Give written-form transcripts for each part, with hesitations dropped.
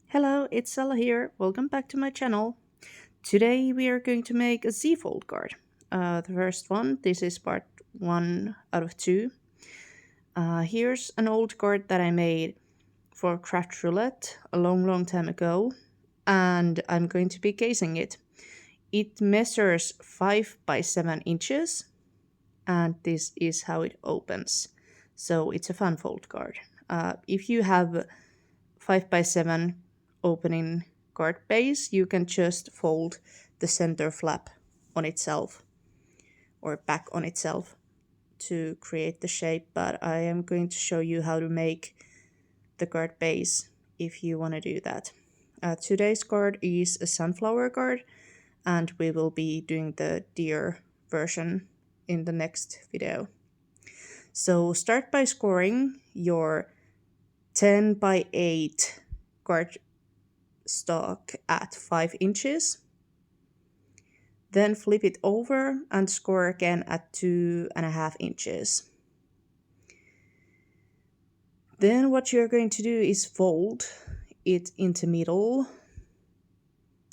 Hello, it's Sella here. Welcome back to my channel. Today we are going to make a Z-fold card. The first one, this is part 1 out of 2. Here's an old card that I made for Craft Roulette a long time ago, and I'm going to be casing it. It measures 5 by 7 inches, and this is how it opens. So it's a fun fold card. If you have 5 by 7 opening card base, you can just fold the center flap on itself or back on itself to create the shape, but I am going to show you how to make the card base if you want to do that. Today's card is a sunflower card, and we will be doing the deer version in the next video. So start by scoring your 10 by 8 card stock at 5 inches. Then flip it over and score again at 2.5 inches. Then what you're going to do is fold it into middle.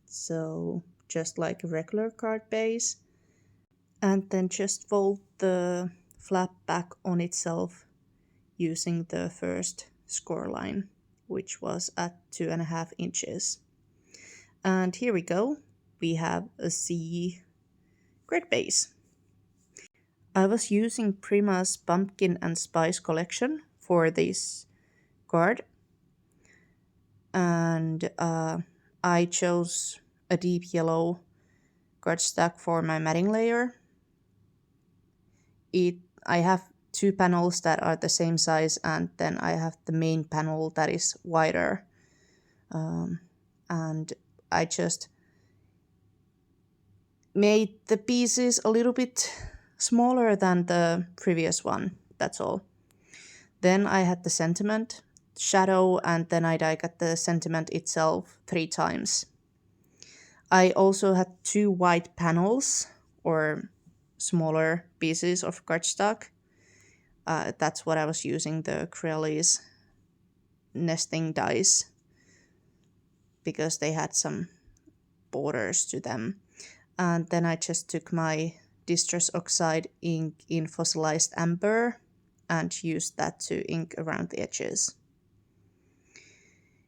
So just like a regular card base. And then just fold the flap back on itself using the first score line, which was at 2.5 inches. And here we go. We have a C card base. I was using Prima's Pumpkin and Spice collection for this card. And I chose a deep yellow cardstock for my matting layer. I have 2 panels that are the same size, and then I have the main panel that is wider. And I just made the pieces a little bit smaller than the previous one, that's all. Then I had the sentiment, shadow, and then I die cut the sentiment itself 3 times. I also had 2 white panels, or smaller pieces of cardstock. That's what I was using, the Corelli's nesting dies, because they had some borders to them. And then I just took my Distress Oxide ink in fossilized amber and used that to ink around the edges.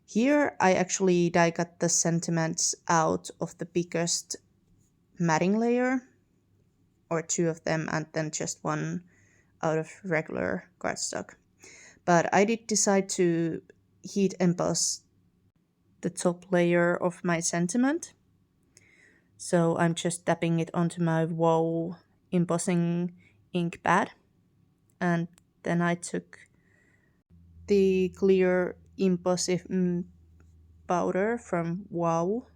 Here I actually die cut the sentiments out of the biggest matting layer, or 2 of them, and then just 1 out of regular cardstock. But I did decide to heat emboss the top layer of my sentiment. So I'm just tapping it onto my WoW embossing ink pad. And then I took the clear embossive powder from WoW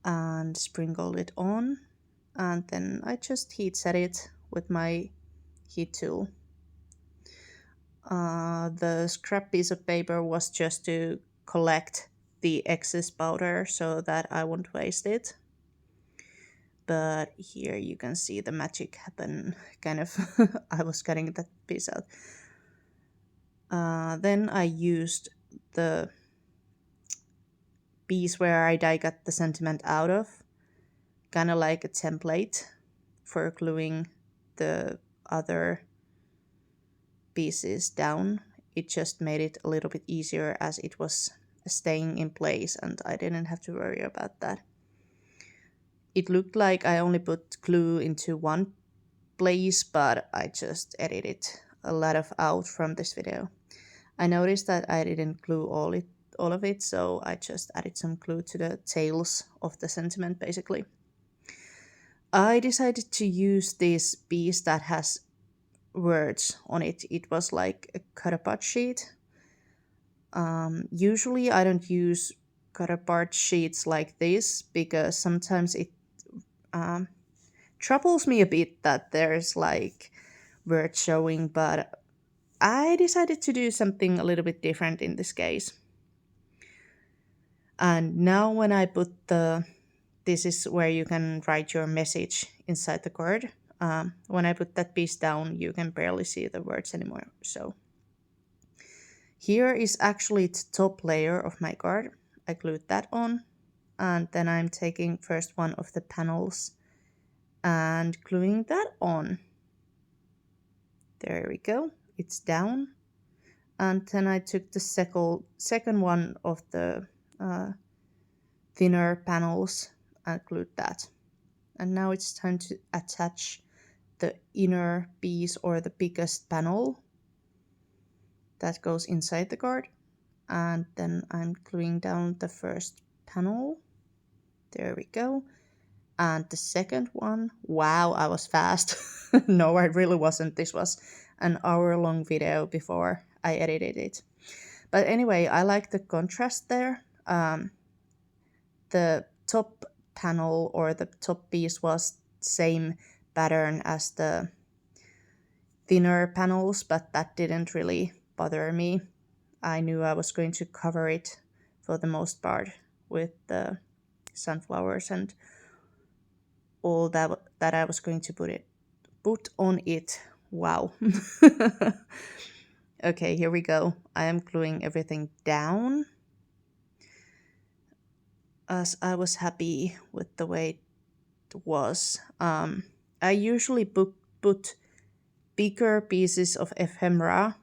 and sprinkled it on. And then I just heat set it with my heat tool. The scrap piece of paper was just to collect the excess powder so that I won't waste it. But here you can see the magic happen, kind of. I was cutting that piece out. Then I used the piece where I die cut the sentiment out of, kind of like a template for gluing the other pieces down. It just made it a little bit easier as it was staying in place, and I didn't have to worry about that. It looked like I only put glue into one place, but I just edited a lot out from this video. I noticed that I didn't glue all of it, so I just added some glue to the tails of the sentiment, basically. I decided to use this piece that has words on it. It was like a cut apart sheet. Usually I don't use cut apart sheets like this because sometimes it troubles me a bit that there's like words showing, but I decided to do something a little bit different in this case. And now when I put this is where you can write your message inside the card. When I put that piece down, you can barely see the words anymore. So here is actually the top layer of my card. I glued that on, and then I'm taking first one of the panels and gluing that on. There we go, it's down. And then I took the second one of the thinner panels and glued that. And now it's time to attach the inner piece or the biggest panel that goes inside the card. And then I'm gluing down the first panel. There we go. And the second one, wow, I was fast. No, I really wasn't. This was an hour-long video before I edited it. But anyway, I like the contrast there. The top panel or the top piece was same pattern as the thinner panels, but that didn't really bother me. I knew I was going to cover it for the most part with the sunflowers and all that I was going to put on it. Wow. Okay, here we go. I am gluing everything down as I was happy with the way it was. I usually put bigger pieces of ephemera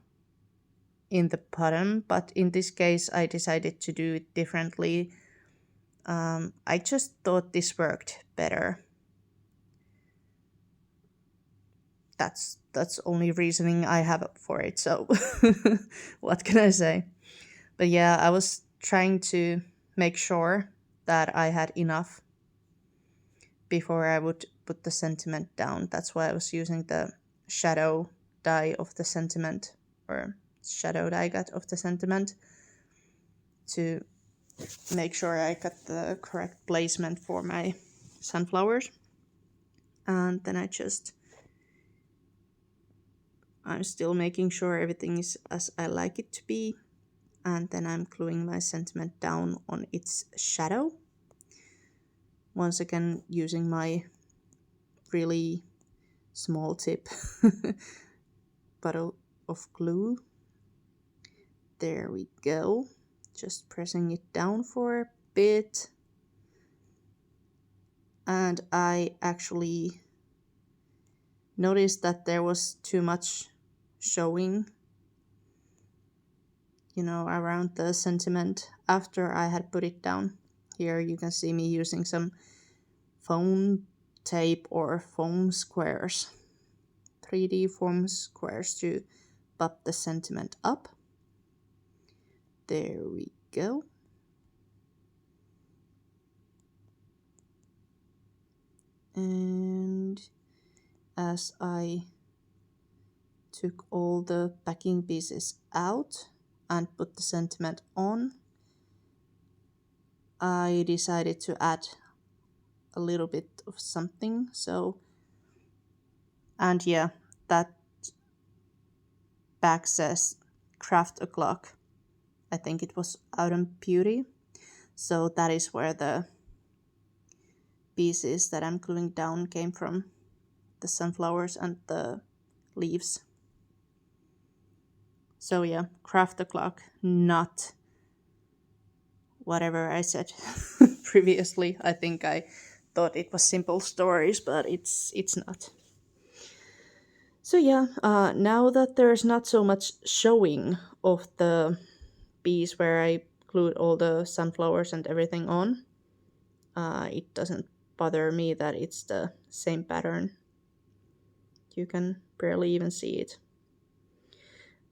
in the bottom, but in this case I decided to do it differently. I just thought this worked better. That's only reasoning I have for it, so what can I say? But yeah, I was trying to make sure that I had enough before I would put the sentiment down. That's why I was using the shadow die of the sentiment, or shadow die cut of the sentiment, to make sure I got the correct placement for my sunflowers. And then I'm still making sure everything is as I like it to be. And then I'm gluing my sentiment down on its shadow. Once again, using my really small tip bottle of glue. There we go. Just pressing it down for a bit. And I actually noticed that there was too much showing, around the sentiment after I had put it down. Here you can see me using some foam tape or foam squares, 3D foam squares, to pop the sentiment up. There we go. And as I took all the backing pieces out and put the sentiment on, I decided to add a little bit of something. And yeah, that back says Craft O'Clock. I think it was Autumn Beauty. So that is where the pieces that I'm gluing down came from, the sunflowers and the leaves. So yeah, Craft O'Clock, not whatever I said previously. I think I thought it was simple stories, but it's not. So yeah, now that there's not so much showing of the piece where I glued all the sunflowers and everything on, it doesn't bother me that it's the same pattern. You can barely even see it.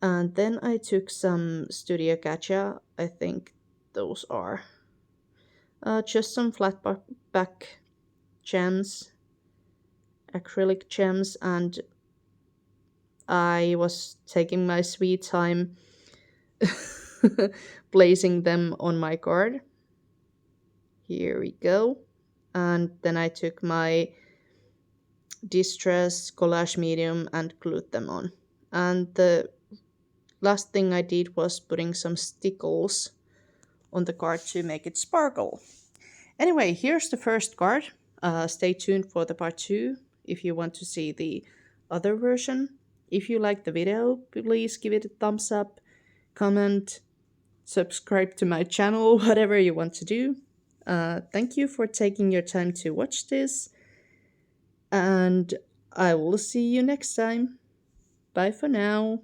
And then I took some Studio Gacha, I think those are just some flat back gems, acrylic gems, and I was taking my sweet time placing them on my card. Here we go. And then I took my Distress collage medium and glued them on. And the last thing I did was putting some stickles on the card to make it sparkle. Anyway, here's the first card. Stay tuned for the part 2 if you want to see the other version. If you like the video, please give it a thumbs up, comment, subscribe to my channel, whatever you want to do. Thank you for taking your time to watch this, and I will see you next time. Bye for now.